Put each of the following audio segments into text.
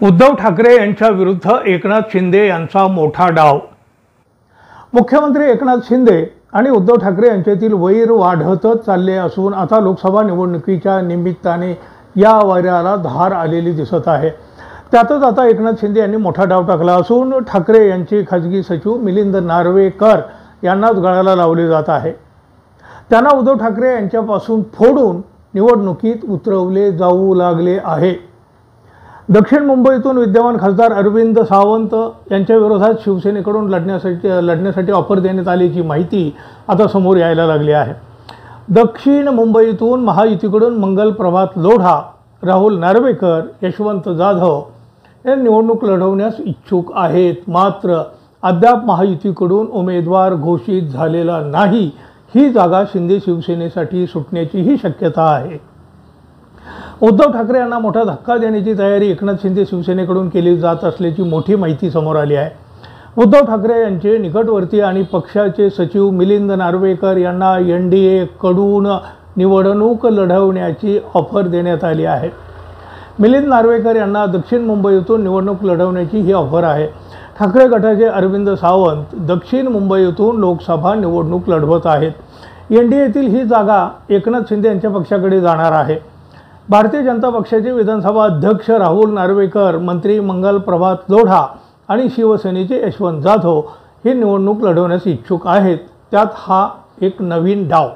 उद्धव ठाकरे यांच्या विरुद्ध एकनाथ शिंदे यांचा मोठा डाव। मुख्यमंत्री एकनाथ शिंदे आणि उद्धव ठाकरे यांच्यातील वैर वाढतच चालले असून आता लोकसभा निवडणुकीच्या निमित्ताने या वैराला धार आलेली दिसत आहे। त्यातच आता एकनाथ शिंदे यांनी मोठा डाव टाकला असून ठाकरे यांचे खासगी सचिव मिलिंद नार्वेकर यांनाच गळाला लावले जात आहे। त्यांना उद्धव ठाकरे यांच्यापासून फोडून निवडणुकीत उतरवले जाऊ लागले आहे। दक्षिण मुंबईतून विद्यमान खासदार अरविंद सावंत यांच्या विरोधात शिवसेनेकडून लढण्यासाठी ऑफर देण्यात आल्याची माहिती आता समोर यायला लागली आहे। दक्षिण मुंबईतून महायुतीकडून मंगल प्रभात लोढा, राहुल नार्वेकर, यशवंत जाधव हे निवडणूक लढवण्यास इच्छुक आहेत। मात्र अद्याप महायुतीकडून उमेदवार घोषित झालेला नाही। ही जागा शिंदे शिवसेनेसाठी सुटण्याचीही शक्यता आहे। उद्धव ठाकरे यांना मोठा धक्का देण्याची तयारी एकनाथ शिंदे शिवसेनेकडून केली जात असल्याची मोठी माहिती समोर आली आहे। उद्धव ठाकरे यांचे निकटवर्ती आणि पक्षाचे सचिव मिलिंद नार्वेकर यांना NDA कडून निवडणूक लढवण्याची ऑफर देण्यात आली आहे। मिलिंद नार्वेकर यांना दक्षिण मुंबईतून निवडणूक लढवण्याची ही ऑफर आहे। ठाकरे गटाचे अरविंद सावंत दक्षिण मुंबईतून लोकसभा निवडणूक लढवत आहेत। NDAतील ही जागा एकनाथ शिंदे यांच्या पक्षाकडे जाणार आहे। भारतीय जनता पक्षाचे विधानसभा अध्यक्ष राहुल नार्वेकर, मंत्री मंगल प्रभात लोढा आणि शिवसेनेचे यशवंत जाधव हे निवडणूक लढवण्यास इच्छुक आहेत। त्यात हा एक नवीन डाव।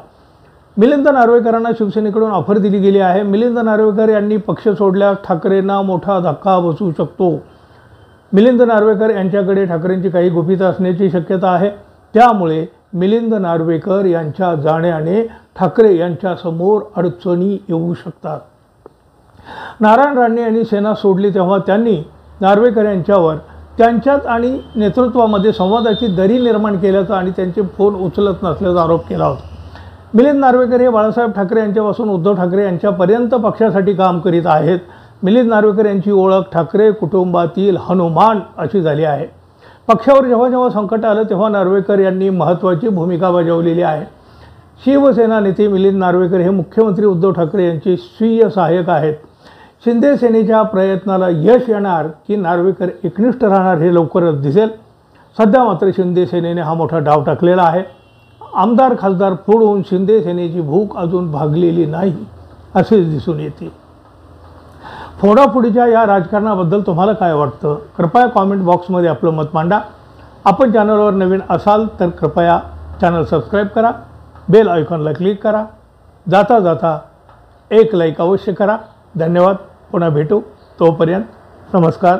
मिलिंद नार्वेकरांना शिवसेनेकडून ऑफर दिली गेली आहे। मिलिंद नार्वेकर यांनी पक्ष सोडल्यास ठाकरेंना मोठा धक्का बसू शकतो। मिलिंद नार्वेकर यांच्याकडे ठाकरेंची काही गुपितं असण्याची शक्यता आहे। त्यामुळे मिलिंद नार्वेकर यांच्या जाण्याने ठाकरे यांच्या समोर अडचणी येऊ शकतात। नारायण राणे यांनी सेना सोडली तेव्हा त्यांनी नार्वेकर यांच्यावर त्यांच्यात आणि नेतृत्वामध्ये संवादाची दरी निर्माण केल्याचा आणि त्यांचे फोन उचलत नसल्याचा आरोप केला होता। मिलिंद नार्वेकर हे बाळासाहेब ठाकरे यांच्यापासून उद्धव ठाकरे यांच्यापर्यंत पक्षासाठी काम करीत आहेत। मिलिंद नार्वेकर यांची ओळख ठाकरे कुटुंबातील हनुमान अशी झाली आहे। पक्षावर जेव्हा संकट आलं तेव्हा नार्वेकर यांनी महत्त्वाची भूमिका बजावलेली आहे। शिवसेना नेते मिलिंद नार्वेकर हे मुख्यमंत्री उद्धव ठाकरे यांचे स्वीय सहाय्यक आहेत। शिंदे सेनेच्या प्रयत्नाला यश येणार की नार्वेकर एकनिष्ठ राहणार हे लवकरच दिसेल। सध्या मात्र शिंदे सेनेने हा मोठा डाव टाकलेला आहे। आमदार खासदार फोडून शिंदे सेनेची भूक अजून भागलेली नाही असे दिसून येते। फोडाफोडीच्या या राजकारणाबद्दल तुम्हाला काय वाटतं? कृपया कॉमेंट बॉक्समध्ये आपलं मत मांडा। आपण चॅनलवर नवीन असाल तर कृपया चॅनल सबस्क्राईब करा, बेल आयकॉनला क्लिक करा, जाता जाता एक लाईक अवश्य करा। धन्यवाद। पुन्हा भेटू, तोपर्यंत नमस्कार।